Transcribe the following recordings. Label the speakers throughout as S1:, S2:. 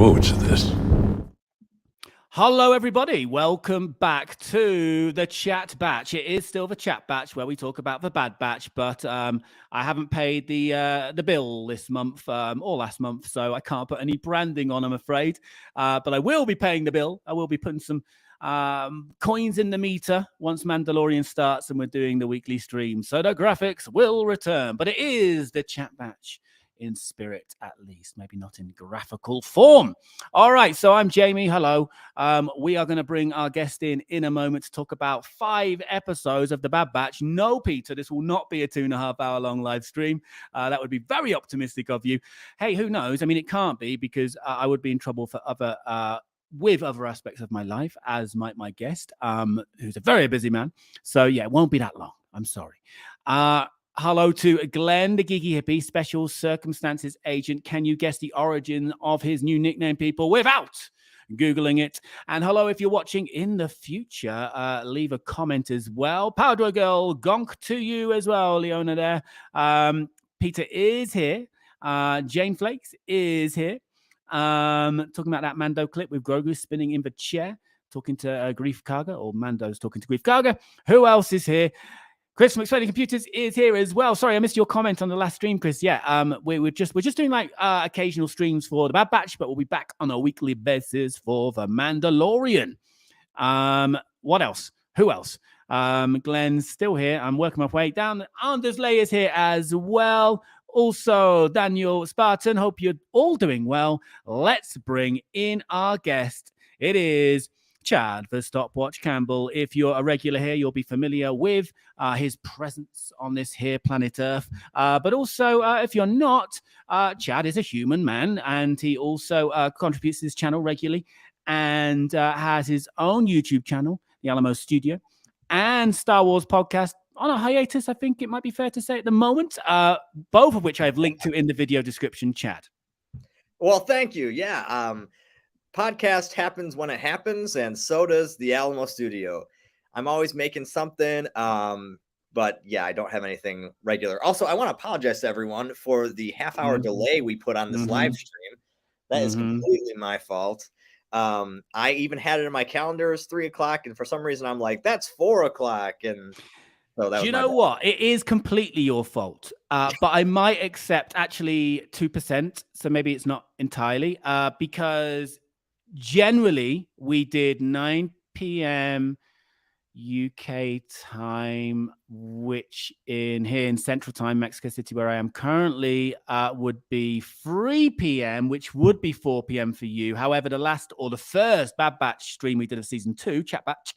S1: forward to this.
S2: Hello, everybody. Welcome back to the Chat Batch. It is still the Chat Batch where we talk about the Bad Batch, but I haven't paid the bill this month or last month, so I can't put any branding on, I'm afraid. But I will be paying the bill. I will be putting some coins in the meter once Mandalorian starts and we're doing the weekly stream. So the graphics will return, but it is the Chat Batch. In spirit, at least, maybe not in graphical form. All right, so I'm Jamie. Hello. We are going to bring our guest in a moment to talk about 5 episodes of the Bad Batch. No, Peter, this will not be a 2.5 hour long live stream. That would be very optimistic of you. Hey, who knows? I mean, it can't be because I would be in trouble for with other aspects of my life, as might my guest, who's a very busy man. So yeah, it won't be that long. I'm sorry. Hello to Glenn, the Geeky Hippie, Special Circumstances Agent. Can you guess the origin of his new nickname, people, without Googling it? And hello, if you're watching in the future, leave a comment as well. Powder Girl, gonk to you as well, Leona there. Peter is here. Jane Flakes is here. Talking about that Mando clip with Grogu spinning in the chair, talking to Grief Karga, or Mando's talking to Grief Karga. Who else is here? Chris from Explaining Computers is here as well. Sorry, I missed your comment on the last stream, Chris. Yeah, we're just doing like occasional streams for the Bad Batch, but we'll be back on a weekly basis for the Mandalorian. What else? Who else? Glenn's still here. I'm working my way down. Anders Lay is here as well. Also, Daniel Spartan. Hope you're all doing well. Let's bring in our guest. It is Chad, the Stopwatch Campbell. If you're a regular here, you'll be familiar with his presence on this here planet Earth. But also, if you're not, Chad is a human man, and he also contributes to this channel regularly and has his own YouTube channel, the Alamo Studio, and Star Wars podcast on a hiatus, I think it might be fair to say at the moment, both of which I've linked to in the video description, Chad.
S3: Well, thank you. Yeah. Podcast happens when it happens, and so does the Alamo Studio. I'm always making something, but yeah, I don't have anything regular. Also, I want to apologize to everyone for the half-hour delay we put on this live stream. That is completely my fault. I even had it in my calendar as 3 o'clock, and for some reason I'm like, that's 4 o'clock, and so that.
S2: Do you know what? It is completely your fault, but I might accept actually 2%, so maybe it's not entirely, because generally we did 9 p.m. UK time, which in Central Time, Mexico City, where I am currently, would be 3 p.m., which would be 4 p.m. for you. However, the first Bad Batch stream we did of season 2, Chat Batch,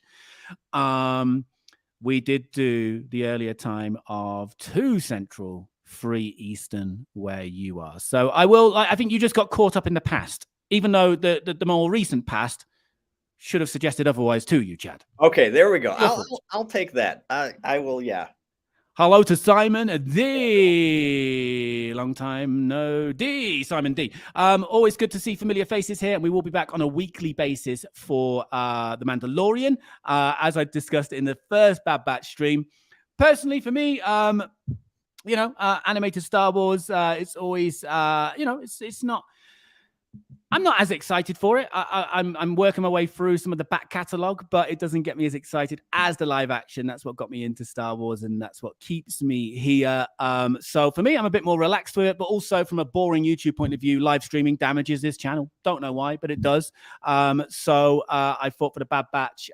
S2: we did do the earlier time of 2 Central, 3 Eastern, where you are. So I think you just got caught up in the past, even though the more recent past should have suggested otherwise to you, Chad.
S3: Okay, there we go. I'll take that. I will, yeah.
S2: Hello to Simon D. Long time no D. Simon D. Always good to see familiar faces here, and we will be back on a weekly basis for The Mandalorian, as I discussed in the first Bad Batch stream. Personally, for me, animated Star Wars, it's always, it's not. I'm not as excited for it. I'm working my way through some of the back catalogue, but it doesn't get me as excited as the live action. That's what got me into Star Wars, and that's what keeps me here. So for me, I'm a bit more relaxed with it, but also from a boring YouTube point of view, live streaming damages this channel. Don't know why, but it does. So I thought for the Bad Batch,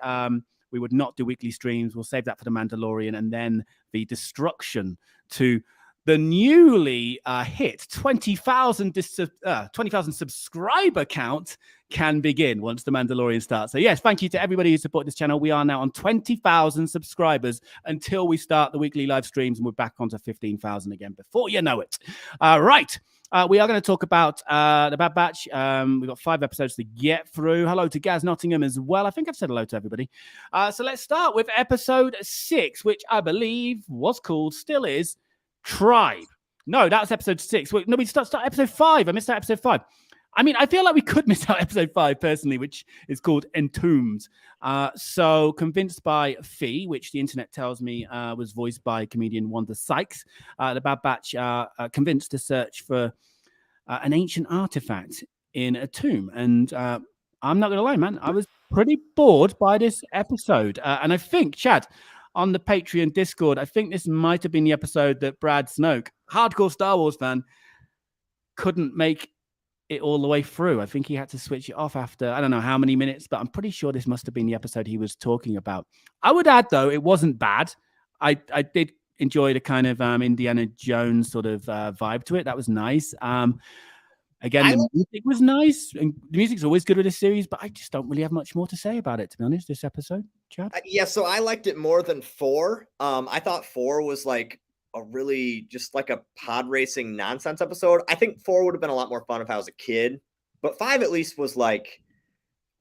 S2: we would not do weekly streams. We'll save that for the Mandalorian, and then the destruction to the newly hit 20,000 subscriber count can begin once The Mandalorian starts. So yes, thank you to everybody who supported this channel. We are now on 20,000 subscribers until we start the weekly live streams, and we're back onto 15,000 again before you know it. Right. We are going to talk about the Bad Batch. We've got 5 episodes to get through. Hello to Gaz Nottingham as well. I think I've said hello to everybody. So let's start with episode 6, which I believe was called, still is, Tribe. No, that was episode 6. Wait, no, we start episode 5. I missed out episode 5. I mean, I feel like we could miss out episode 5 personally, which is called Entombed. So convinced by Fee, which the internet tells me was voiced by comedian Wanda Sykes. The Bad Batch convinced to search for an ancient artifact in a tomb. And I'm not going to lie, man, I was pretty bored by this episode. And I think, Chad, on the Patreon Discord, I think this might have been the episode that Brad Snoke, hardcore Star Wars fan, couldn't make it all the way through. I think he had to switch it off after, I don't know how many minutes, but I'm pretty sure this must have been the episode he was talking about. I would add, though, it wasn't bad. I did enjoy the kind of Indiana Jones sort of vibe to it. That was nice. Again, the music was nice, and the music's always good with this series, but I just don't really have much more to say about it, to be honest, this episode, Chad.
S3: Yeah, so I liked it more than 4. I thought 4 was like a really just like a pod racing nonsense episode. I think 4 would have been a lot more fun if I was a kid, but 5 at least was like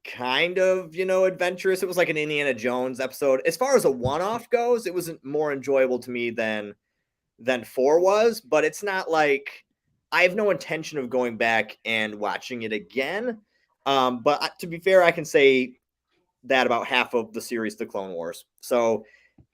S3: kind of, adventurous. It was like an Indiana Jones episode. As far as a one-off goes, it was more enjoyable to me than 4 was, but it's not like I have no intention of going back and watching it again. But to be fair, I can say that about half of the series, The Clone Wars. So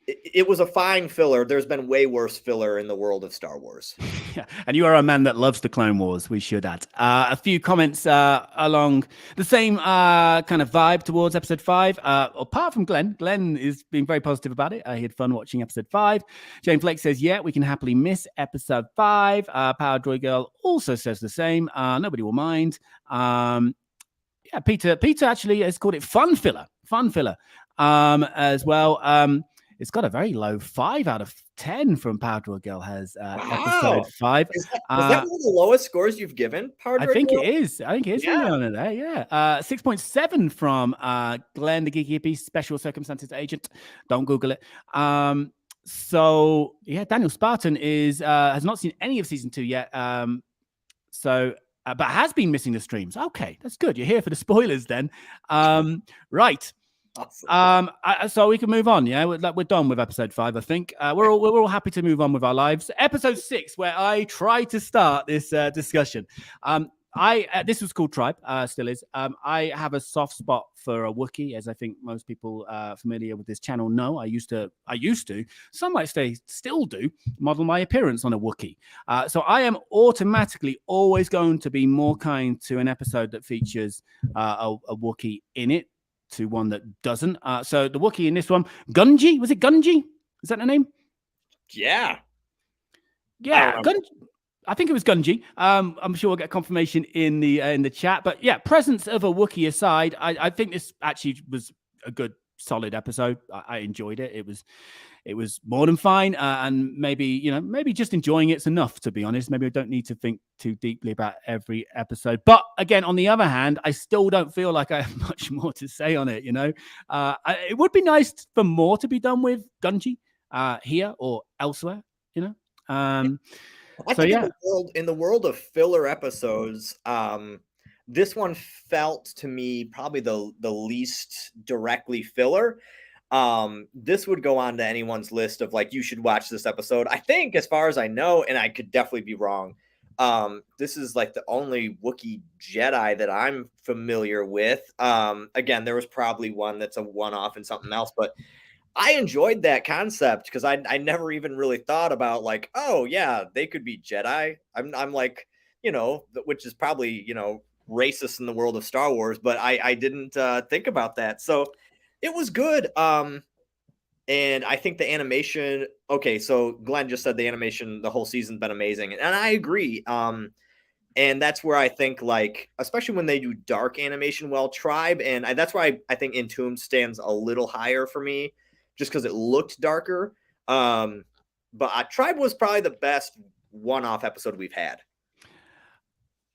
S3: it was a fine filler. There's been way worse filler in the world of Star Wars.
S2: Yeah, and you are a man that loves the Clone Wars, we should add. A few comments along the same kind of vibe towards episode 5. Apart from Glenn. Glenn is being very positive about it. He had fun watching episode 5. Jane Flake says, yeah, we can happily miss episode 5. Power Droid Girl also says the same. Nobody will mind. Yeah, Peter actually has called it fun filler as well. It's got a very low 5 out of 10 from Power Droid Girl has episode 5.
S3: Is that one of the lowest scores you've given, Power Droid
S2: I think
S3: Girl?
S2: it is. I think it is really on it there, yeah. 6.7 from Glenn, the Geeky Hippie, Special Circumstances Agent. Don't Google it. So, yeah, Daniel Spartan has not seen any of Season 2 yet. But has been missing the streams. Okay, that's good. You're here for the spoilers then. Right. Awesome. So we can move on. Yeah, we're done with episode 5. I think we're all happy to move on with our lives. Episode 6, where I try to start this discussion. This was called Tribe, still is. I have a soft spot for a Wookiee, as I think most people familiar with this channel know. I used to. Some might say still do model my appearance on a Wookiee. So I am automatically always going to be more kind to an episode that features a Wookiee in it to one that doesn't. So the Wookiee in this one, Gunji, was it Gunji? Is that the name?
S3: Yeah.
S2: Yeah, I think it was Gunji. I'm sure we'll get confirmation in the chat. But yeah, presence of a Wookiee aside, I think this actually was a good, solid episode. I enjoyed it. It was more than fine. And maybe just enjoying it's enough, to be honest. Maybe I don't need to think too deeply about every episode. But again, on the other hand, I still don't feel like I have much more to say on it. It would be nice for more to be done with Gunji here or elsewhere.
S3: I think in the world of filler episodes, this one felt to me probably the least directly filler. This would go on to anyone's list of like, you should watch this episode. I think, as far as I know, and I could definitely be wrong, this is like the only Wookiee Jedi that I'm familiar with. Again, there was probably one that's a one-off and something else, but I enjoyed that concept because I never even really thought about like, oh yeah, they could be Jedi. I'm like, which is probably, racist in the world of Star Wars, but I didn't think about that. So it was good. And I think the animation, okay, so Glenn just said the animation, the whole season's been amazing. And I agree. And that's where I think, like, especially when they do dark animation well, Tribe, and that's why I think Entombed stands a little higher for me, just because it looked darker. But Tribe was probably the best one-off episode we've had.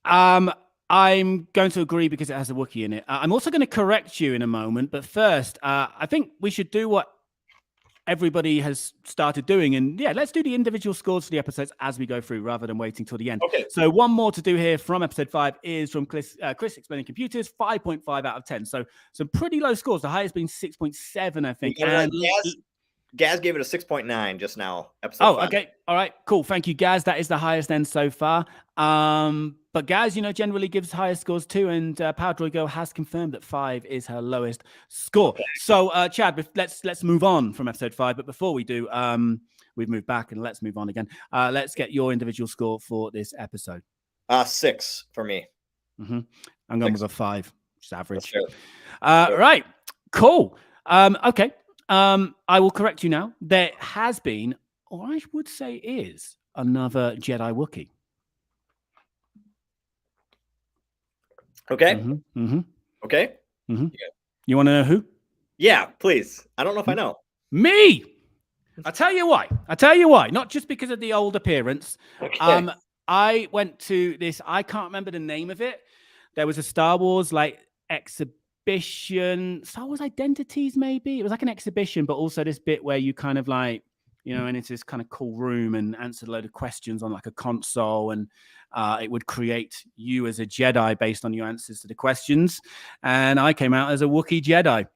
S2: I'm going to agree because it has a Wookiee in it. I'm also going to correct you in a moment. But first, I think we should do what everybody has started doing. And yeah, let's do the individual scores for the episodes as we go through rather than waiting till the end.
S3: Okay.
S2: So one more to do here from episode 5 is from Chris Explaining Computers, 5.5 out of 10. So some pretty low scores. The highest being 6.7, I think. And
S3: Gaz gave it a 6.9 just now. Episode 5.
S2: Okay. All right. Cool. Thank you, Gaz. That is the highest end so far. But Gaz, generally gives higher scores too, and Power Droid Girl has confirmed that 5 is her lowest score. Okay. So, Chad, let's move on from episode 5. But before we do, we've moved back and let's move on again. Let's get your individual score for this episode.
S3: 6 for me.
S2: I'm going with a 5, which is average. Right. Cool. Okay. I will correct you now. There has been, or I would say is, another Jedi Wookiee.
S3: Okay. Okay.
S2: You want to know who?
S3: Yeah, please. I don't know if I know.
S2: Me. I'll tell you why. Not just because of the old appearance.
S3: Okay.
S2: I went to this, I can't remember the name of it. There was a Star Wars like exhibition, Star Wars Identities, maybe. It was like an exhibition, but also this bit where you kind of like, you know, and it's this kind of cool room and answered a load of questions on like a console, and it would create you as a Jedi based on your answers to the questions. And I came out as a Wookiee Jedi.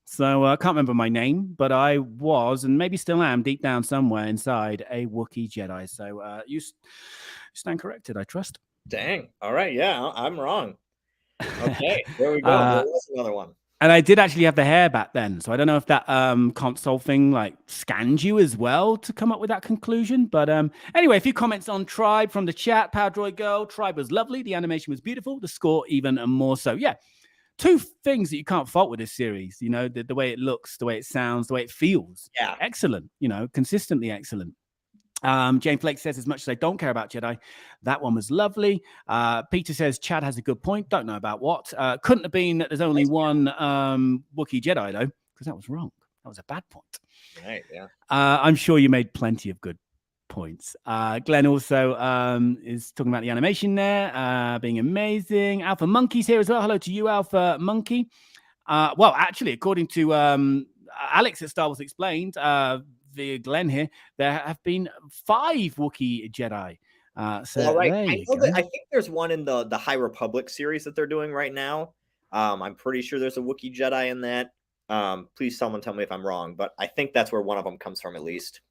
S2: So I can't remember my name, but I was, and maybe still am, deep down somewhere inside, a Wookiee Jedi. So you stand corrected, I trust.
S3: Dang. All right. Yeah, I'm wrong. Okay, there we go. There was another one.
S2: And I did actually have the hair back then. So I don't know if that console thing like scanned you as well to come up with that conclusion. But anyway, a few comments on Tribe from the chat. Power Droid Girl, Tribe was lovely. The animation was beautiful. The score even more so. Yeah. 2 things that you can't fault with this series, you know, the way it looks, the way it sounds, the way it feels.
S3: Yeah.
S2: Excellent, you know, consistently excellent. Jane Flake says, as much as I don't care about Jedi, that one was lovely. Peter says, Chad has a good point. Don't know about what. Couldn't have been that there's only one Wookiee Jedi, though, because that was wrong. That was a bad point.
S3: Right, yeah.
S2: I'm sure you made plenty of good points. Glenn also is talking about the animation there being amazing. Alpha Monkey's here as well. Hello to you, Alpha Monkey. Well, actually, according to Alex at Star Wars Explained, via Glenn here, there have been 5 Wookiee Jedi. So
S3: all right.
S2: I
S3: think there's one in the High Republic series that they're doing right now. I'm pretty sure there's a Wookiee Jedi in that. Please someone tell me if I'm wrong, but I think that's where one of them comes from at least.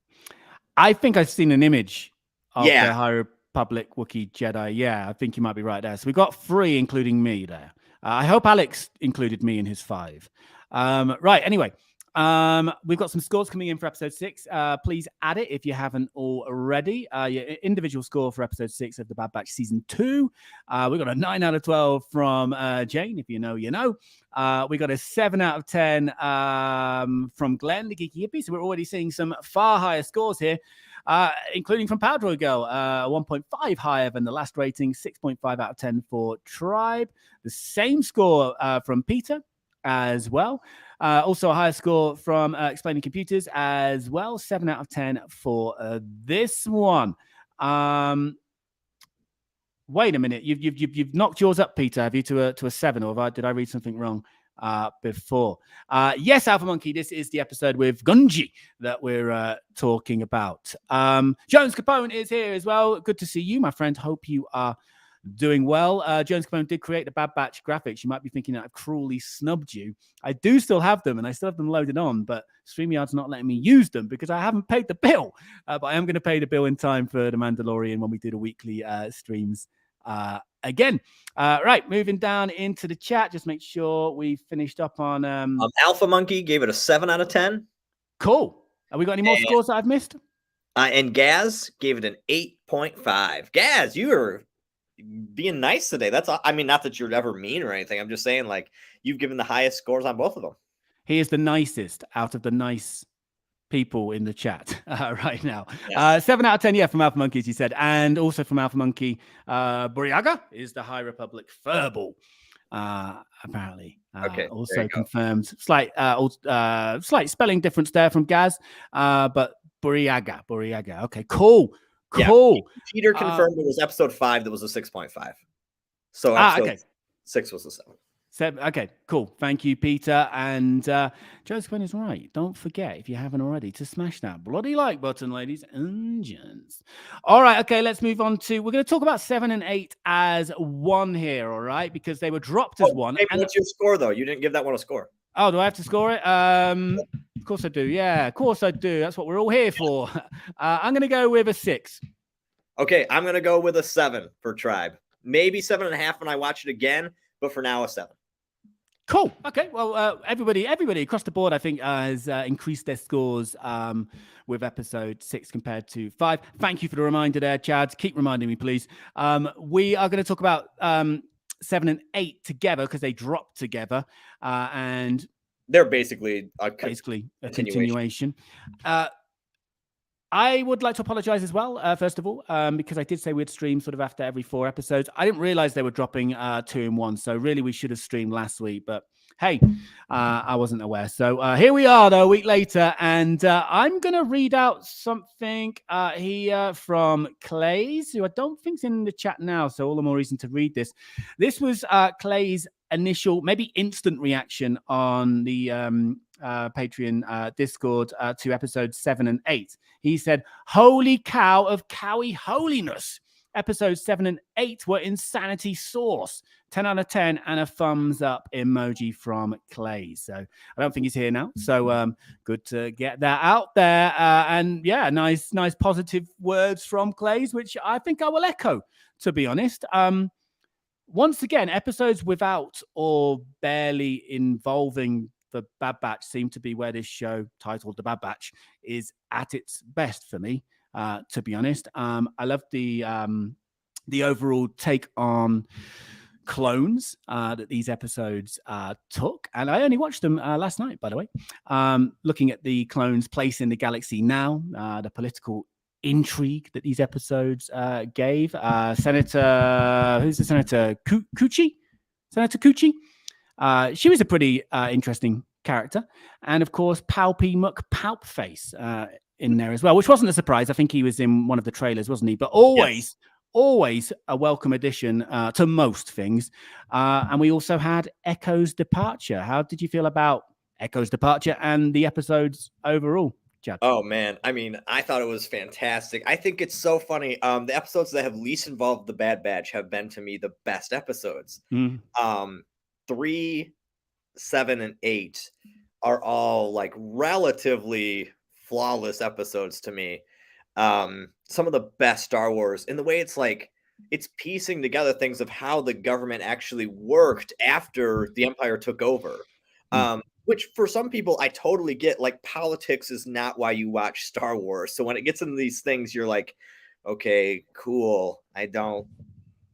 S2: I think I've seen an image of the High Republic Wookiee Jedi. Yeah, I think you might be right there. So we got 3, including me there. I hope Alex included me in his 5. Right, anyway. We've got some scores coming in for episode 6. Please add it if you haven't already. Your individual score for episode 6 of the Bad Batch season 2. We got a 9 out of 12 from Jane. If you know, you know. We got a 7 out of 10 from Glenn, the Geeky Hippie. So we're already seeing some far higher scores here, including from Power Droid Girl, 1.5 higher than the last rating, 6.5 out of 10 for Tribe. The same score from Peter as well. Also a higher score from Explaining Computers as well, 7 out of 10 for this one. Wait a minute, you've knocked yours up, Peter, have you, to a 7, or did I read something wrong before? Yes, Alpha Monkey, this is the episode with Gunji that we're talking about. Jones Capone is here as well. Good to see you, my friend. Hope you are doing well. Jones Capone did create the Bad Batch graphics. You might be thinking that I've cruelly snubbed you. I do still have them, and I still have them loaded on, but StreamYard's not letting me use them because I haven't paid the bill. But I am going to pay the bill in time for The Mandalorian when we do the weekly streams again. Right, moving down into the chat. Just make sure we finished up on...
S3: Alpha Monkey gave it a 7 out of 10.
S2: Cool. Have we got any more scores that I've missed?
S3: And Gaz gave it an 8.5. Gaz, you are being nice today. That's, I mean, not that you're ever mean or anything. I'm just saying, like, you've given the highest scores on both of them.
S2: He is the nicest out of the nice people in the chat right now.
S3: Yes.
S2: 7 out of 10, yeah, from Alpha Monkey, as you said. And also from Alpha Monkey, Buriaga is the High Republic furball, apparently.
S3: Okay,
S2: also confirmed. Slight spelling difference there from Gaz, but Buriaga. Okay, cool. Cool.
S3: Yeah, Peter confirmed it was episode 5 that was a 6.5. So episode 6 was a 7.
S2: Okay, cool. Thank you, Peter. And Josephine is right. Don't forget, if you haven't already, to smash that bloody like button, ladies and gents. All right, okay, let's move on to... We're going to talk about 7 and 8 as one here, all right? Because they were dropped as one.
S3: Hey, what's your score, though? You didn't give that one a score.
S2: Oh, do I have to score it? Of course I do. Yeah, of course I do. That's what we're all here for. I'm going to go with a 6.
S3: Okay, I'm going to go with a 7 for Tribe. Maybe 7.5 when I watch it again, but for now, a 7.
S2: Cool. Okay. Well, everybody across the board, I think, has increased their scores with episode 6 compared to 5. Thank you for the reminder there, Chad. Keep reminding me, please. We are going to talk about 7 and 8 together because they dropped together, and
S3: they're basically a
S2: continuation. I would like to apologize as well, first of all, because I did say we'd stream sort of after every 4 episodes. I didn't realize they were dropping 2 in 1. So really, we should have streamed last week. But hey, I wasn't aware. So here we are, though, a week later. And I'm going to read out something here from Clay's, who I don't think's in the chat now. So all the more reason to read this. This was Clay's initial, maybe instant reaction on the Patreon Discord to episodes 7 and 8. He said, "Holy cow of cowy holiness. Episodes 7 and 8 were insanity sauce. 10 out of 10 and a thumbs up emoji from Clay." So I don't think he's here now. So good to get that out there. And yeah, nice positive words from Clay's, which I think I will echo, to be honest. Once again, episodes without or barely involving the Bad Batch seem to be where this show, titled The Bad Batch, is at its best for me, to be honest. I love the overall take on clones that these episodes took. And I only watched them last night, by the way. Looking at the clones' place in the galaxy now, the political intrigue that these episodes gave. Senator, who's the Senator? Cucci? Senator Cucci? She was a pretty interesting character. And of course, Palpy McPalpface in there as well, which wasn't a surprise. I think he was in one of the trailers, wasn't he? But always a welcome addition to most things. And we also had Echo's departure. How did you feel about Echo's departure and the episodes overall, Chad?
S3: Oh man, I mean, I thought it was fantastic. I think it's so funny. The episodes that have least involved the Bad Batch have been, to me, the best episodes. 3, 7, and 8 are all like relatively flawless episodes to me. Some of the best Star Wars in the way it's like it's piecing together things of how the government actually worked after the Empire took over. Which for some people I totally get. Like, politics is not why you watch Star Wars. So when it gets into these things, you're like, okay, cool.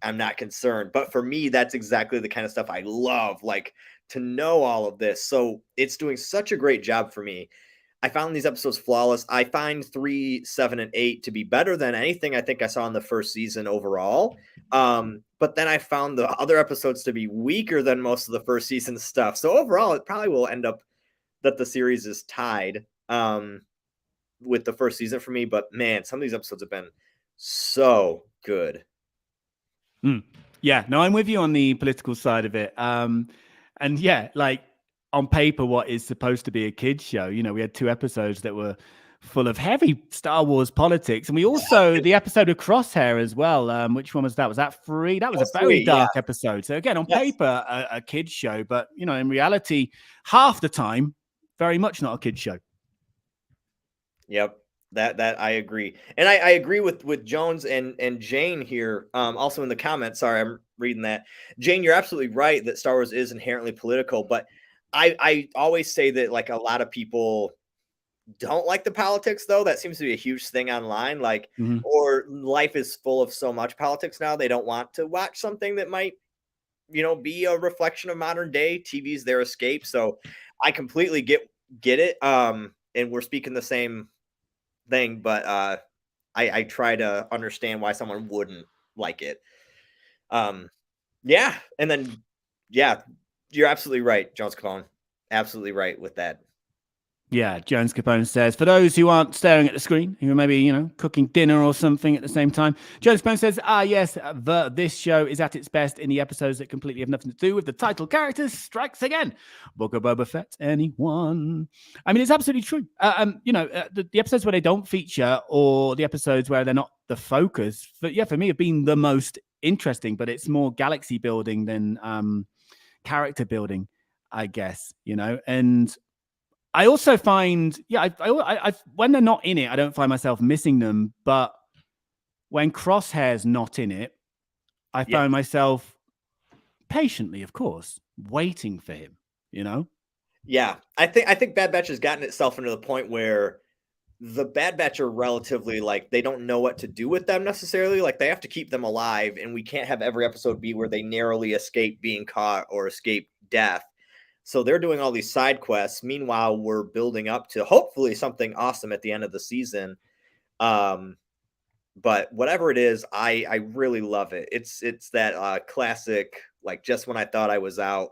S3: I'm not concerned. But for me, that's exactly the kind of stuff I love, like, to know all of this. So it's doing such a great job for me. I found these episodes flawless. I find 3, 7, and 8 to be better than anything I think I saw in the first season overall. But then I found the other episodes to be weaker than most of the first season stuff. So overall, it probably will end up that the series is tied with the first season for me. But man, some of these episodes have been so good.
S2: Yeah, no, I'm with you on the political side of it. And yeah, like, on paper, what is supposed to be a kid's show, you know, we had 2 episodes that were full of heavy Star Wars politics. And we also, the episode of Crosshair as well. Which one was that? Was that 3? That was a very dark episode. So again, on paper, a kid's show, but, you know, in reality, half the time, very much not a kid's show.
S3: Yep. That I agree. And I agree with Jones and Jane here. Also in the comments, sorry, I'm reading that. Jane, you're absolutely right that Star Wars is inherently political, but I always say that, like, a lot of people don't like the politics, though. That seems to be a huge thing online. Like, or life is full of so much politics now, they don't want to watch something that might, you know, be a reflection of modern day. TV's their escape. So I completely get it. And we're speaking the same thing, but I try to understand why someone wouldn't like it. Yeah. And then, yeah, you're absolutely right, Jones Capone. Absolutely right with that.
S2: Yeah, Jones Capone says, for those who aren't staring at the screen, who are maybe, you know, cooking dinner or something at the same time, Jones Capone says, yes, this show is at its best in the episodes that completely have nothing to do with the title characters. Strikes again. Book of Boba Fett, anyone? I mean, it's absolutely true. You know, the episodes where they don't feature, or the episodes where they're not the focus, but yeah, for me, have been the most interesting, but it's more galaxy building than character building, I guess, you know. And I also find, I when they're not in it, I don't find myself missing them. But when Crosshair's not in it, I find myself patiently, of course, waiting for him, you know?
S3: Yeah, I think Bad Batch has gotten itself into the point where the Bad Batch are relatively like they don't know what to do with them necessarily. Like they have to keep them alive, and we can't have every episode be where they narrowly escape being caught or escape death. So they're doing all these side quests. Meanwhile, we're building up to hopefully something awesome at the end of the season. But whatever it is, I really love it. It's that classic, like just when I thought I was out,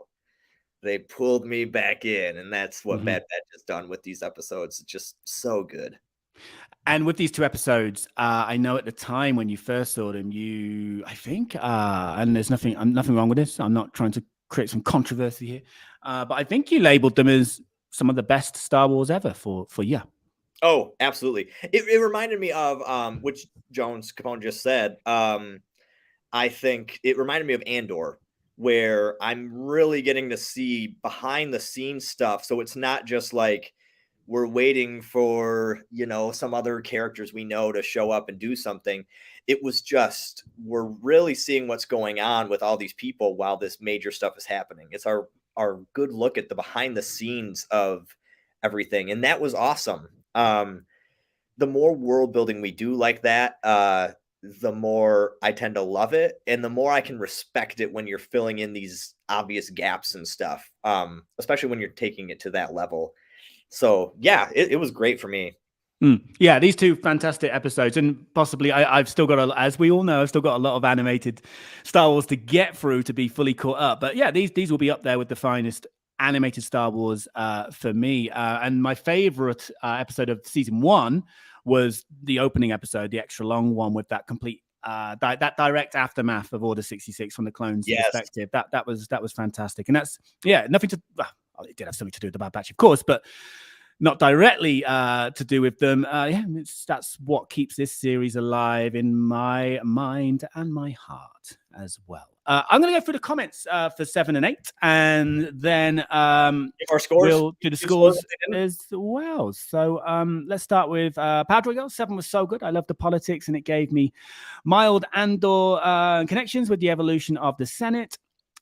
S3: they pulled me back in, and that's what Bad Batch has done with these episodes. It's just so good.
S2: And with these 2 episodes, I know at the time when you first saw them, I think, and there's nothing wrong with this. I'm not trying to create some controversy here, but I think you labeled them as some of the best Star Wars ever for you.
S3: Oh, absolutely. It reminded me of which Jones Capone just said. I think it reminded me of Andor, where I'm really getting to see behind the scenes stuff. So it's not just like we're waiting for, some other characters we know to show up and do something. It was just, we're really seeing what's going on with all these people while this major stuff is happening. It's our good look at the behind the scenes of everything. And that was awesome. The more world building we do like that, the more I tend to love it, and the more I can respect it when you're filling in these obvious gaps and stuff, especially when you're taking it to that level. So yeah, it was great for me.
S2: Yeah, these 2 fantastic episodes, and possibly I've still got, as we all know, I've still got a lot of animated Star Wars to get through to be fully caught up. But yeah, these will be up there with the finest animated Star Wars for me. And my favorite episode of season 1 was the opening episode, the extra long one with that complete that direct aftermath of Order 66 from the clones' perspective. That was fantastic. And that's nothing to. Well, it did have something to do with the Bad Batch, of course, but not directly to do with them. That's what keeps this series alive in my mind and my heart as well. I'm going to go through the comments for 7 and 8, and then
S3: our scores.
S2: We'll do the scores as well. So let's start with Powder Girl. 7 was so good. I love the politics, and it gave me mild Andor connections with the evolution of the Senate.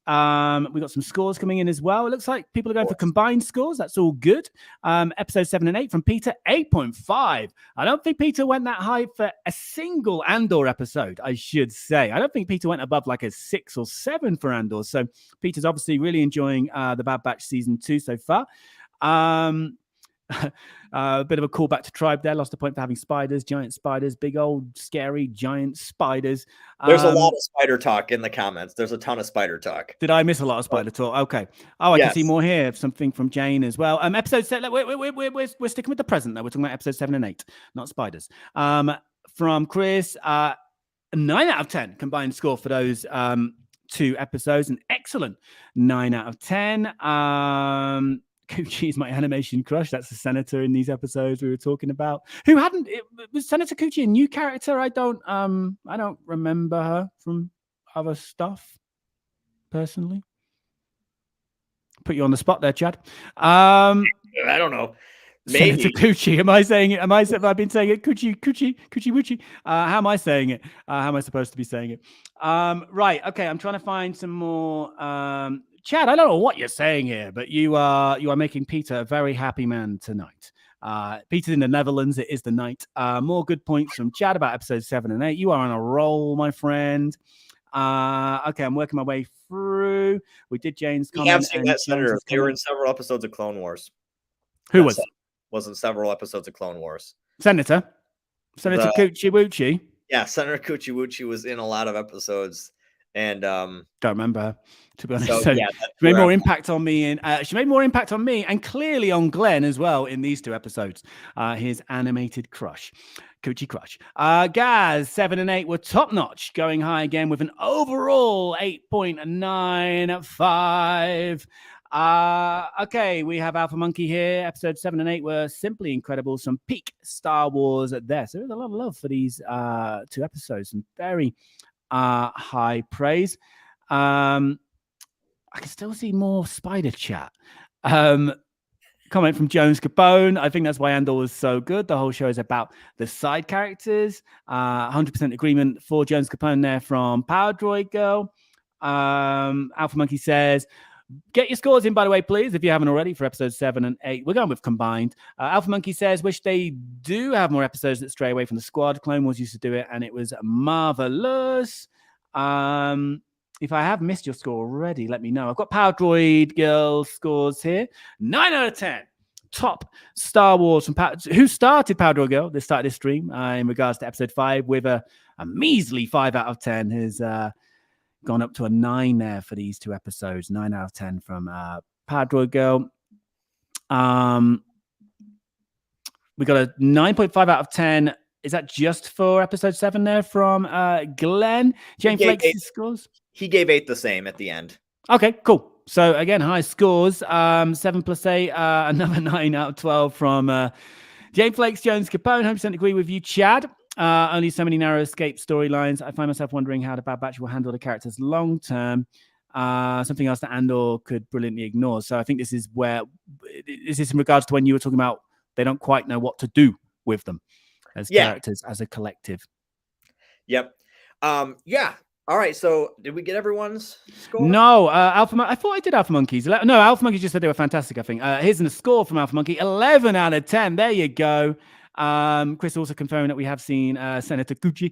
S2: We got some scores coming in as well. It looks like people are going for combined scores. That's all good. Episode 7 and 8 from Peter, 8.5. I don't think Peter went that high for a single Andor episode, I should say. I don't think Peter went above like a 6 or 7 for Andor. So Peter's obviously really enjoying the Bad Batch season 2 so far. A bit of a callback to Tribe there. Lost a point for having spiders, giant spiders, big old scary giant spiders.
S3: There's a lot of spider talk in the comments. There's a ton of spider talk.
S2: Did I miss a lot of spider talk? Okay. Oh, I can see more here. Something from Jane as well. Episode 7. We're sticking with the present though. We're talking about episode 7 and 8, not spiders. From Chris, 9 out of 10 combined score for those 2 episodes. An excellent 9 out of 10. Coochie is my animation crush. That's the senator in these episodes we were talking about. Who hadn't? Was Senator Coochie a new character? I don't remember her from other stuff personally. Put you on the spot there, Chad.
S3: I don't know. Maybe.
S2: Senator Coochie. Am I saying it? Have I been saying it? Coochie Woochie. How am I saying it? How am I supposed to be saying it? Right. Okay. I'm trying to find some more. Chad, I don't know what you're saying here, but you are making Peter a very happy man tonight. Peter's in the Netherlands. It is the night. More good points from Chad about episodes 7 and 8. You are on a roll, my friend. Okay, I'm working my way through. We did Jane's comment.
S3: We have seen that senator. They were in several episodes of Clone Wars.
S2: Who was?
S3: Was in several episodes of Clone Wars.
S2: Senator Coochie Woochie.
S3: Yeah, Senator Coochie Woochie was in a lot of episodes. And
S2: don't remember her, to be honest.
S3: So,
S2: she made more impact on me, she made more impact on me and clearly on Glenn as well in these 2 episodes. His animated crush, Coochie Crush. Gaz, 7 and 8 were top notch, going high again with an overall 8.95. Okay, we have Alpha Monkey here. Episode 7 and 8 were simply incredible. Some peak Star Wars there. So there's a lot of love for these 2 episodes. Some very high praise. I can still see more spider chat. Comment from Jones Capone. I think that's why Andor was so good. The whole show is about the side characters. 100% agreement for Jones Capone there from Power Droid Girl. Alpha Monkey says, Get your scores in, by the way, please, if you haven't already, for episodes 7 and 8. We're going with combined. Alpha Monkey says, wish they do have more episodes that stray away from the squad. Clone Wars used to do it, and it was marvelous. If I have missed your score already, let me know. I've got Power Droid Girl scores here. 9 out of 10. Top Star Wars from who started Power Droid Girl. They started this stream in regards to episode 5 with a measly 5 out of 10. Has gone up to a 9 there for these 2 episodes. 9 out of 10 from Power Droid Girl. We got a 9.5 out of 10. Is that just for episode 7 there from Glenn? Jane Flakes scores?
S3: He gave 8 the same at the end.
S2: Okay, cool. So again, high scores. 7 plus 8, another 9 out of 12 from Jane Flakes, Jones Capone. 100% agree with you, Chad. Only so many narrow escape storylines. I find myself wondering how the Bad Batch will handle the characters long term. Something else that Andor could brilliantly ignore. So I think this is in regards to when you were talking about they don't quite know what to do with them as characters, as a collective.
S3: Yep. Yeah. All right. So did we get everyone's score?
S2: No. I thought I did Alpha Monkeys. No, Alpha Monkeys just said they were fantastic, I think. Here's a score from Alpha Monkey. 11 out of 10. There you go. Chris also confirming that we have seen Senator Gucci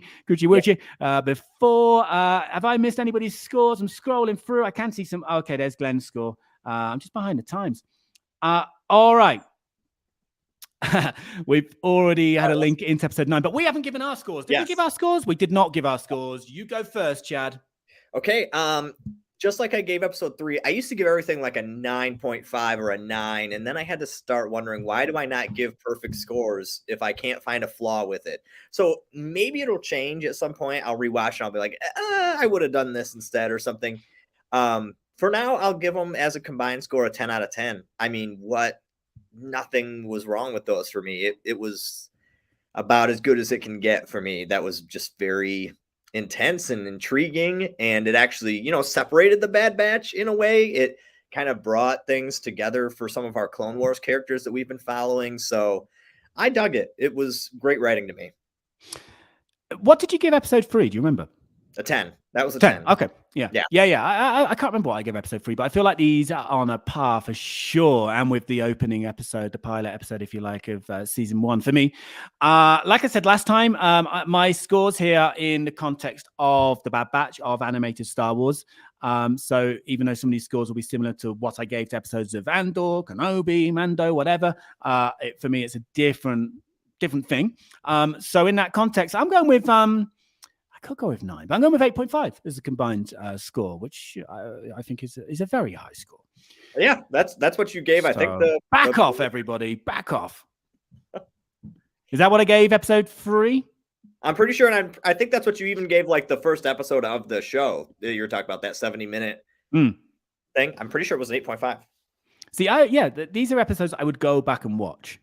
S2: before. Have I missed anybody's scores? I'm scrolling through. I can see some. Okay, there's Glenn's score. I'm just behind the times. All right. We've already had a link into episode 9, but we haven't given our scores. Did we give our scores? We did not give our scores. You go first, Chad.
S3: Okay. Just like I gave episode 3, I used to give everything like a 9.5 or a 9. And then I had to start wondering, why do I not give perfect scores if I can't find a flaw with it? So maybe it'll change at some point. I'll rewatch and I'll be like, I would have done this instead or something. For now, I'll give them as a combined score a 10 out of 10. I mean, nothing was wrong with those for me. It was about as good as it can get for me. That was just very intense and intriguing, and it actually, separated the Bad Batch in a way. It kind of brought things together for some of our Clone Wars characters that we've been following. So I dug it. It was great writing to me.
S2: What did you give episode 3? Do you remember?
S3: A 10. That was a 10.
S2: Okay. Yeah. I can't remember what I gave episode 3, but I feel like these are on a par for sure. And with the opening episode, the pilot episode, if you like, of season 1 for me. Like I said last time, my scores here in the context of the Bad Batch of animated Star Wars. So even though some of these scores will be similar to what I gave to episodes of Andor, Kenobi, Mando, whatever, for me, it's a different thing. So in that context, I'm going with I could go with 9, but I'm going with 8.5 as a combined score, which I think is a very high score.
S3: Yeah, that's what you gave. So, I think
S2: back off, everybody, back off. Is that what I gave episode 3?
S3: I'm pretty sure, and I think that's what you even gave like the first episode of the show that you were talking about, that 70-minute thing. I'm pretty sure it was an 8.5.
S2: See, these are episodes I would go back and watch.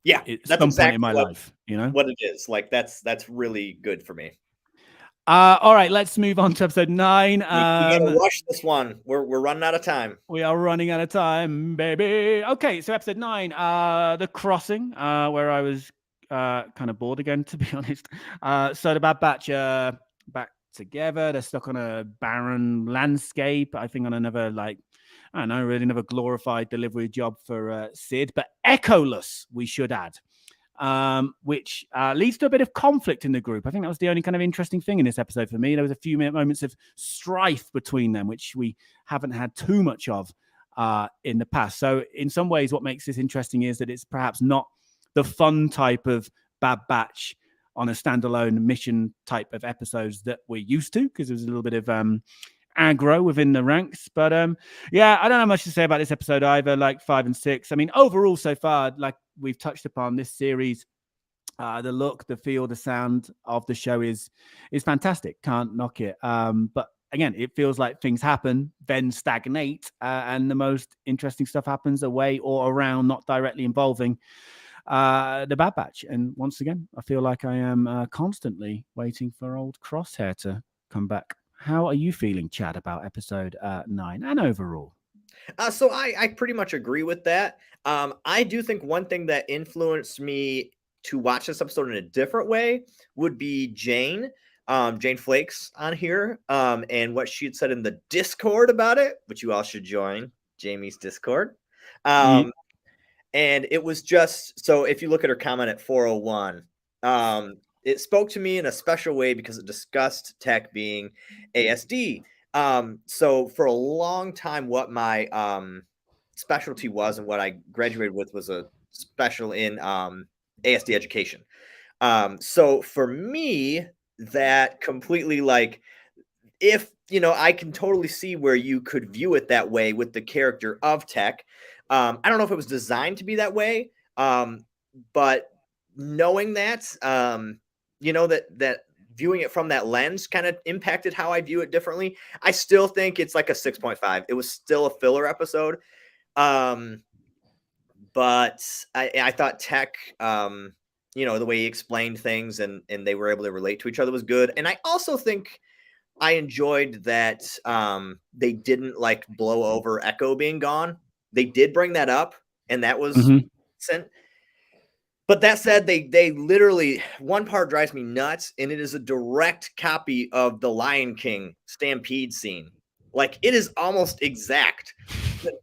S3: Yeah,
S2: that's some point in my life,
S3: what it is. Like that's really good for me.
S2: All right, let's move on to episode 9.
S3: We gotta rush this one. We're running out of time.
S2: We are running out of time, baby. Okay, so episode 9, The Crossing, where I was kind of bored again, to be honest. So the Bad Batch back together. They're stuck on a barren landscape. I think on another, another glorified delivery job for Sid, but echoless, we should add. Which leads to a bit of conflict in the group. I think that was the only kind of interesting thing in this episode for me. There was a few moments of strife between them, which we haven't had too much of in the past. So in some ways, what makes this interesting is that it's perhaps not the fun type of Bad Batch on a standalone mission type of episodes that we're used to, because there's a little bit of aggro within the ranks. But I don't have much to say about this episode either, like 5 and 6. I mean, overall so far, like we've touched upon this series, the look, the feel, the sound of the show is fantastic. Can't knock it. But again, it feels like things happen, then stagnate, and the most interesting stuff happens away or around, not directly involving the Bad Batch. And once again, I feel like I am constantly waiting for old Crosshair to come back. How are you feeling, Chad, about episode 9 and overall?
S3: So I pretty much agree with that. I do think one thing that influenced me to watch this episode in a different way would be Jane Flakes on here, and what she had said in the Discord about it, which you all should join. Jamie's Discord.
S2: Ye-
S3: And it was just, so if you look at her comment at 401, it spoke to me in a special way because it discussed tech being ASD. So for a long time, what my specialty was and what I graduated with was a special in ASD education. So for me, that completely, like, if I can totally see where you could view it that way with the character of Tech. I don't know if it was designed to be that way, but knowing that, that viewing it from that lens kind of impacted how I view it differently. I still think it's like a 6.5. It was still a filler episode, but I thought Tech, the way he explained things and they were able to relate to each other was good. And I also think I enjoyed that they didn't like blow over Echo being gone. They did bring that up, and that was sent. But that said, they literally, one part drives me nuts, and it is a direct copy of the Lion King stampede scene. Like, it is almost exact.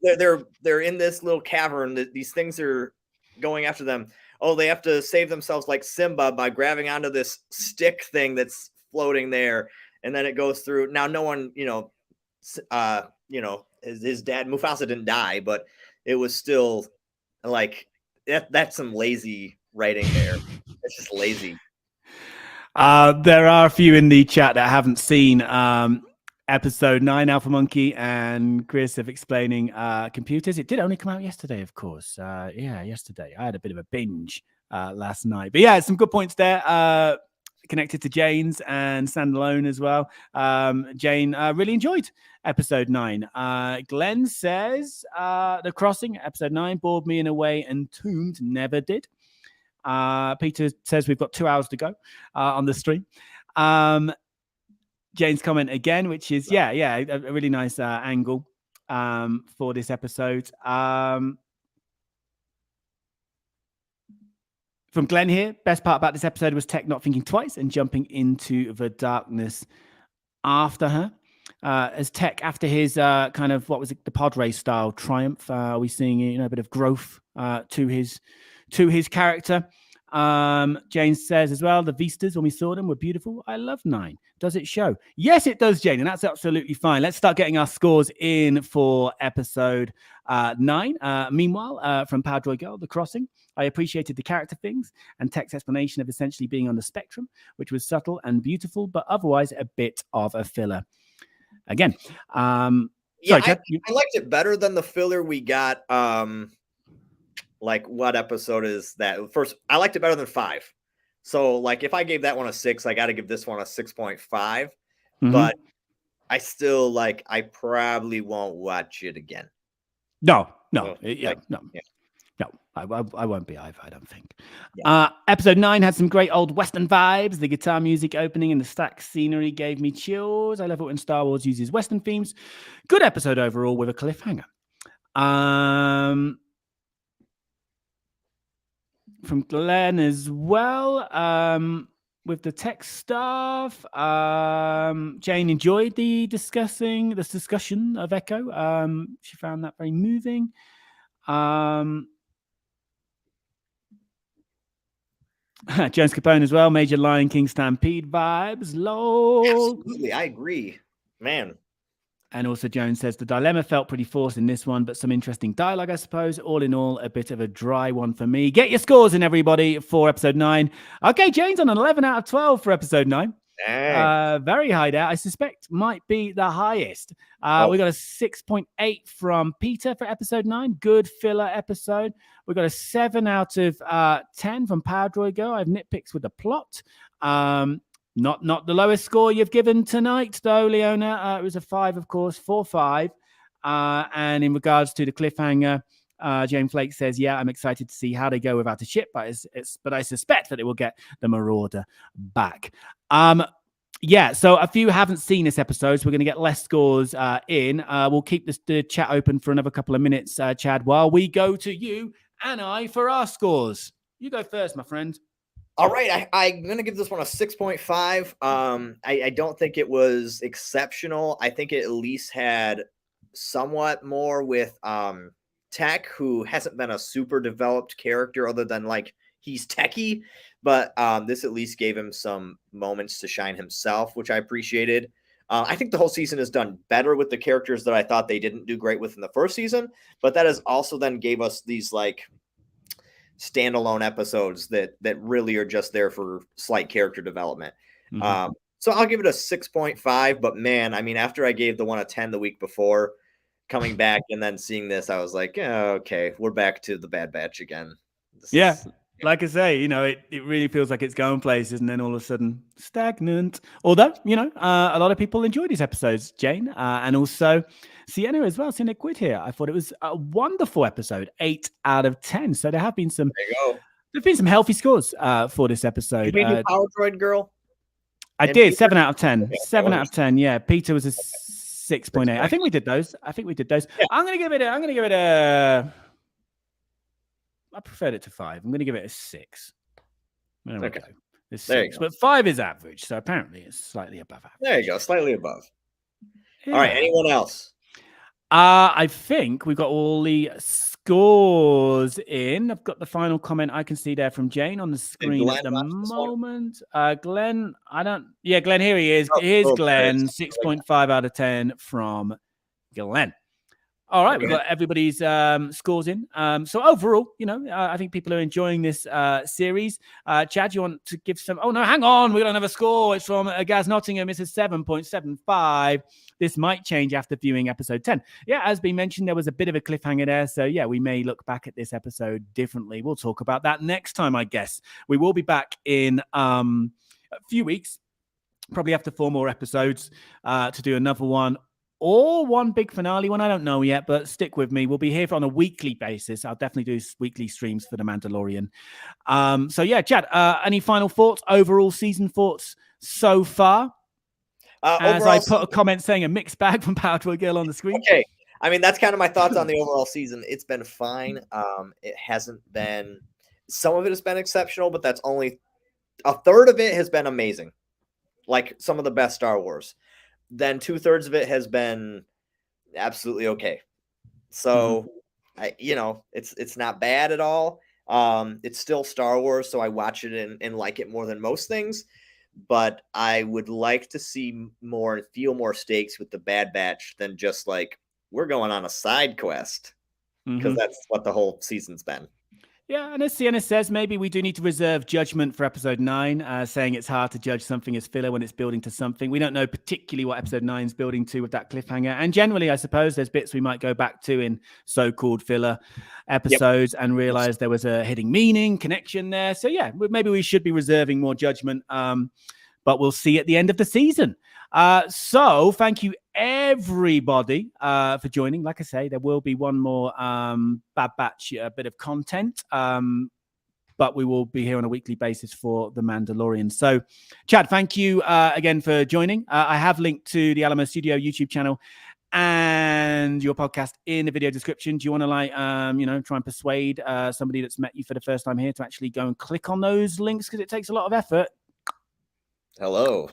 S3: They're in this little cavern. These things are going after them. Oh, they have to save themselves like Simba by grabbing onto this stick thing that's floating there, and then it goes through. Now, no one, his dad Mufasa didn't die, but it was still like that's some lazy writing there. It's just lazy.
S2: There are a few in the chat that haven't seen episode 9. Alpha Monkey and Chris of explaining computers. It did only come out yesterday, of course. Yesterday. I had a bit of a binge last night. But yeah, some good points there. Connected to Jane's and Standalone as well. Jane really enjoyed episode 9. Glenn says The Crossing, episode 9, bored me in a way Entombed never did. Peter says we've got 2 hours to go on the stream. Jane's comment again, which is, a really nice angle for this episode. From Glenn here, best part about this episode was Tech not thinking twice and jumping into the darkness after her. As Tech, after his kind of, what was it, the pod race style triumph, are we seeing a bit of growth to his character? Jane says as well, the Vistas, when we saw them, were beautiful. I love 9. Does it show? Yes, it does, Jane, and that's absolutely fine. Let's start getting our scores in for episode 9. Meanwhile, from Powdroy Girl, The Crossing, I appreciated the character things and Tech's explanation of essentially being on the spectrum, which was subtle and beautiful, but otherwise a bit of a filler. Again,
S3: I liked it better than the filler we got. Like, what episode is that? First, I liked it better than 5. So, like, if I gave that one a 6, I got to give this one a 6.5. But I still, I probably won't watch it again.
S2: No, I won't be either, I don't think. Yeah. Episode 9 had some great old Western vibes. The guitar music opening and the stack scenery gave me chills. I love it when Star Wars uses Western themes. Good episode overall with a cliffhanger. From Glenn as well, with the tech stuff. Jane enjoyed the discussion of Echo. She found that very moving. Jones Capone as well. Major Lion King Stampede vibes. Lol.
S3: Absolutely, I agree, man.
S2: And also Jones says the dilemma felt pretty forced in this one, but some interesting dialogue, I suppose. All in all, a bit of a dry one for me. Get your scores in, everybody, for episode 9. Okay, Jane's on an 11 out of 12 for episode 9. Very high there. I suspect might be the highest. We got a 6.8 from Peter for episode 9. Good filler episode. We got a 7 out of 10 from Powdroy Girl. I have nitpicks with the plot. Not the lowest score you've given tonight, though, Leona. It was a 5, of course, 4-5. And in regards to the cliffhanger, Jane Flake says, yeah, I'm excited to see how they go without a ship, but I suspect that it will get the Marauder back. So a few haven't seen this episode, so we're going to get less scores in. We'll keep the chat open for another couple of minutes, Chad, while we go to you and I for our scores. You go first, my friend.
S3: All right, I'm going to give this one a 6.5. I don't think it was exceptional. I think it at least had somewhat more with Tech, who hasn't been a super developed character other than like he's techie, but this at least gave him some moments to shine himself, which I appreciated. I think the whole season has done better with the characters that I thought they didn't do great with in the first season, but that has also then gave us these like standalone episodes that really are just there for slight character development. So I'll give it a 6.5, but man, I mean, after I gave the one a 10 the week before, coming back and then seeing this, I was like, oh, okay, we're back to the Bad Batch again.
S2: Like I say, you know, it really feels like it's going places, and then all of a sudden stagnant. Although, you know, a lot of people enjoy these episodes, Jane, and also Sienna as well. Sienna Quid here. I thought it was a wonderful episode, 8 out of 10. So there have been some.
S3: There you go.
S2: There've been some healthy scores for this episode.
S3: Did we do Power Droid Girl?
S2: I did. Peter? 7 out of 10. Okay, 7 out of 10. Yeah, Peter was a 6.8. I think we did those. Yeah. I'm gonna give it a. I preferred it to 5. I'm going to give it a 6. There we go. There you go. But 5 is average, so apparently it's slightly above average.
S3: There you go, slightly above. Yeah. All right, anyone else?
S2: I think we've got all the scores in. I've got the final comment I can see there from Jane on the screen at the moment. Glenn, Glenn, here he is. Here's Glenn, 6.5 out of 10 from Glenn. All right, we've got everybody's scores in. So overall, you know, I think people are enjoying this series. Chad, you want to give some? Oh no, hang on, we don't have a score. It's from Gaz Nottingham. It's a 7.75. This might change after viewing episode 10. Yeah, as been mentioned, there was a bit of a cliffhanger there. So yeah, we may look back at this episode differently. We'll talk about that next time, I guess. We will be back in a few weeks, probably after 4 more episodes, to do another one. Or one big finale one. I don't know yet, but stick with me. We'll be here on a weekly basis. I'll definitely do weekly streams for The Mandalorian. So yeah, Chad, any final thoughts, overall season thoughts so far? As I put a comment saying a mixed bag from Power to a Girl on the screen.
S3: Okay. I mean, that's kind of my thoughts on the overall season. It's been fine. It hasn't been, some of it has been exceptional, but that's only a third of it has been amazing. Like some of the best Star Wars. Then 2/3 of it has been absolutely okay. So, you know, it's not bad at all. It's still Star Wars, so I watch it and like it more than most things. But I would like to see more and feel more stakes with the Bad Batch than just like we're going on a side quest, because that's what the whole season's been.
S2: Yeah, and as Sienna says, maybe we do need to reserve judgment for episode 9, saying it's hard to judge something as filler when it's building to something. We don't know particularly what episode 9 is building to with that cliffhanger. And generally, I suppose there's bits we might go back to in so-called filler episodes and realize there was a hidden meaning, connection there. So yeah, maybe we should be reserving more judgment, but we'll see at the end of the season. So thank you everybody for joining. Like I say, there will be one more Bad Batch bit of content, but we will be here on a weekly basis for The Mandalorian. So Chad, thank you again for joining. I have linked to the Alamo Studio YouTube channel and your podcast in the video description. Do you want to try and persuade somebody that's met you for the first time here to actually go and click on those links, because it takes a lot of effort?
S3: Hello,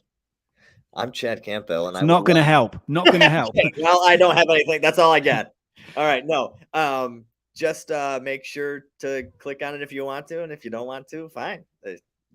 S3: I'm Chad Campbell, and
S2: I'm not going to help. Not going to help.
S3: Well, I don't have anything. That's all I got. All right, no. Just make sure to click on it if you want to, and if you don't want to, fine.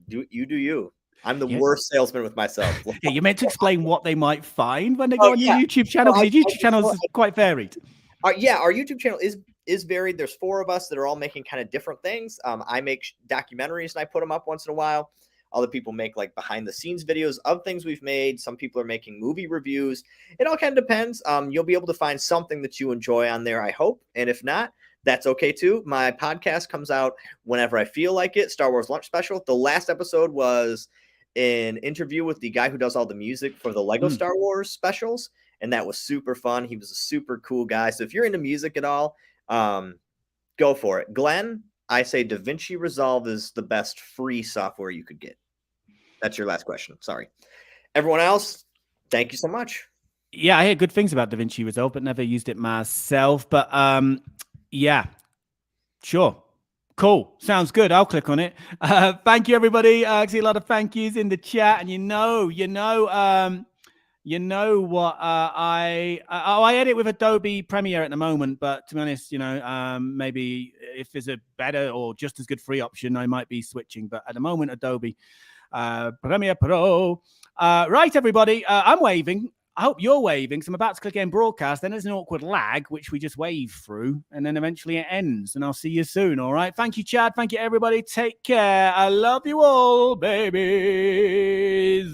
S3: Do you. I'm the worst salesman with myself.
S2: Yeah, you're meant to explain what they might find when they go on your YouTube channel, because your YouTube channel is quite varied.
S3: Our YouTube channel is varied. There's 4 of us that are all making kind of different things. I make documentaries, and I put them up once in a while. Other people make like behind the scenes videos of things we've made. Some people are making movie reviews. It all kind of depends. You'll be able to find something that you enjoy on there, I hope. And if not, that's okay too. My podcast comes out whenever I feel like it. Star Wars Lunch Special. The last episode was an interview with the guy who does all the music for the Lego Star Wars specials. And that was super fun. He was a super cool guy. So if you're into music at all, go for it. Glenn, I say DaVinci Resolve is the best free software you could get. That's your last question. Sorry. Everyone else, thank you so much.
S2: Yeah, I hear good things about DaVinci Resolve, but never used it myself. But yeah, sure. Cool. Sounds good. I'll click on it. Thank you, everybody. I see a lot of thank yous in the chat. And you know, You know what? I edit with Adobe Premiere at the moment, but to be honest, maybe if there's a better or just as good free option, I might be switching. But at the moment, Adobe Premiere Pro. Right, everybody. I'm waving. I hope you're waving. So I'm about to click end broadcast. Then there's an awkward lag, which we just wave through, and then eventually it ends. And I'll see you soon. All right. Thank you, Chad. Thank you, everybody. Take care. I love you all, babies.